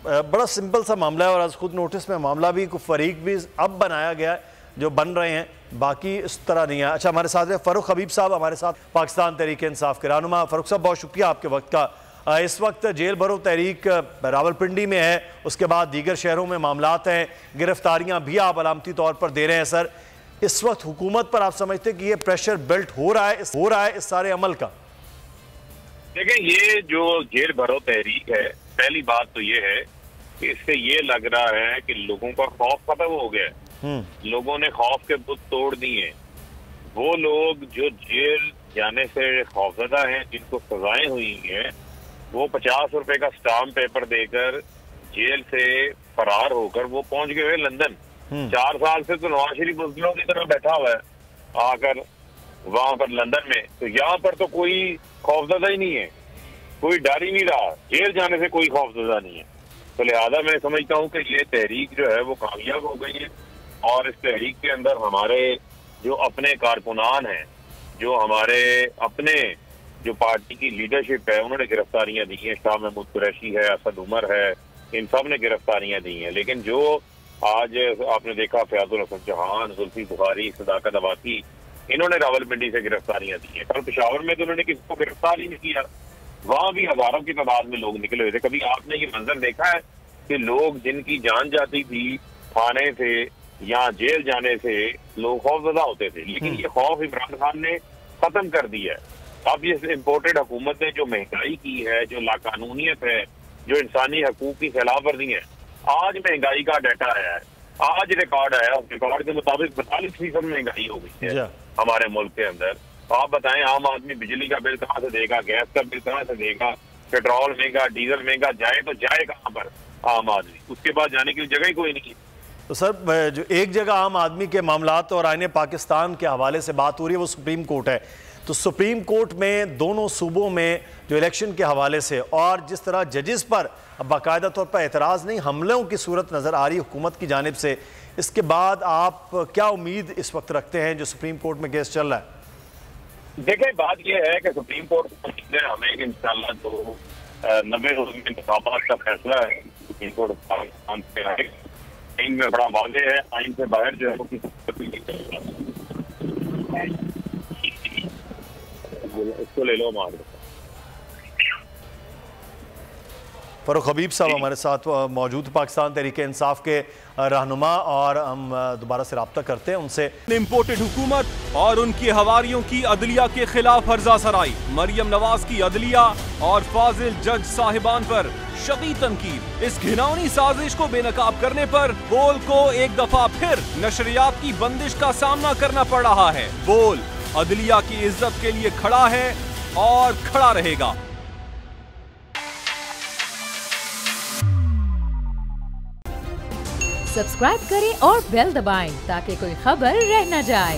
बड़ा सिंपल सा मामला है और आज खुद नोटिस में मामला भी फरीक भी अब बनाया गया है जो बन रहे हैं, बाकी इस तरह नहीं है। अच्छा, हमारे साथ है फ़ारूक हबीब साहब, हमारे साथ पाकिस्तान तहरीक इंसाफ के रहनुमा। फ़ारूक साहब, बहुत शुक्रिया आपके वक्त का। इस वक्त जेल भरो तहरीक रावलपिंडी में है, उसके बाद दीगर शहरों में मामलात हैं, गिरफ्तारियां भी आप अलामती तौर पर दे रहे हैं। सर, इस वक्त हुकूमत पर आप समझते हैं कि ये प्रेशर बिल्ट हो रहा है इस सारे अमल का? देखिए, ये जो जेल भरो तहरीक है, पहली बात तो ये है कि इससे ये लग रहा है कि लोगों का खौफ खत्म हो गया है। लोगों ने खौफ के बुत तोड़ दिए। वो लोग जो जेल जाने से खौफजदा हैं, जिनको सजाएं हुई हैं, वो 50 रुपए का स्टाम्प पेपर देकर जेल से फरार होकर वो पहुंच गए हुए लंदन। 4 साल से तो नवाज शरीफ मुस्लिमों की तरह बैठा हुआ है आकर वहां पर लंदन में। तो यहाँ पर तो कोई खौफजदा ही नहीं है, कोई डर ही नहीं रहा, जेल जाने से कोई खौफजदा नहीं है। तो लिहाजा मैं समझता हूँ कि ये तहरीक जो है वो कामयाब हो गई है और इस तहरीक के अंदर हमारे जो अपने कारकुनान हैं, जो हमारे अपने जो पार्टी की लीडरशिप है, उन्होंने गिरफ्तारियां दी हैं। शाह महमूद कुरैशी है, असद उमर है, इन सब ने गिरफ्तारियां दी हैं। लेकिन जो आज आपने देखा फयाजुल हसन चौहान, जुल्फी बुखारी, सदाकत अबासी, इन्होंने रावलपिंडी से गिरफ्तारियां दी हैं। कल पेशावर में तो उन्होंने किसी को गिरफ्तार ही नहीं किया, वहां भी हजारों की तादाद में लोग निकले हुए थे। कभी आपने ये मंजर देखा है कि लोग जिनकी जान जाती थी थाने से या जेल जाने से, लोग खौफजदा होते थे? लेकिन ये खौफ इमरान खान ने खत्म कर दिया है। अब ये इम्पोर्टेड हुकूमत ने जो महंगाई की है, जो लाकानूनियत है, जो इंसानी हकूक की खिलाफ वर्जी है, आज महंगाई का डाटा आया है, आज रिकॉर्ड आया, रिकॉर्ड के मुताबिक 42% महंगाई हो गई है हमारे मुल्क के अंदर। आप बताएं, आम आदमी बिजली का बिल कहाँ से देगा, गैस का बिल कहाँ से देगा, पेट्रोल महंगा, डीजल महंगा, जाए तो जाए कहाँ पर आम आदमी? उसके बाद जाने की जगह ही कोई नहीं है। तो सर, जो एक जगह आम आदमी के मामलात और आईने पाकिस्तान के हवाले से बात हो रही है वो सुप्रीम कोर्ट है। तो सुप्रीम कोर्ट में दोनों सूबों में जो इलेक्शन के हवाले से और जिस तरह जजेस पर बाकायदा तौर पर एतराज़ नहीं, हमलों की सूरत नज़र आ रही है हुकूमत की जानिब से, इसके बाद आप क्या उम्मीद इस वक्त रखते हैं जो सुप्रीम कोर्ट में केस चल रहा है? देखिए, बात यह है कि सुप्रीम कोर्ट हमें इंशाल्लाह तो 90 रोज में इंतखाबात का फैसला है। सुप्रीम कोर्ट पाकिस्तान से आए, आइन में बड़ा वाज़ेह है, आइन से बाहर जो है वो किसी इसको ले लो मार। फ़ारूक हबीब साहब हमारे साथ मौजूद, पाकिस्तान तहरीक इंसाफ के रहनुमा, और हम दोबारा से रब्ता करते हैं उनसे। इम्पोर्टेड हुकूमत और उनकी हवारियों की अदलिया के खिलाफ हर्जा सराई, मरियम नवाज की अदलिया और फाजिल जज साहिबान पर शदीद तनकीद। इस घिनौनी साजिश को बेनकाब करने पर बोल को एक दफा फिर नशरियात की बंदिश का सामना करना पड़ रहा है। बोल अदलिया की इज्जत के लिए खड़ा है और खड़ा रहेगा। सब्सक्राइब करें और बेल दबाएं ताकि कोई खबर रह न जाए।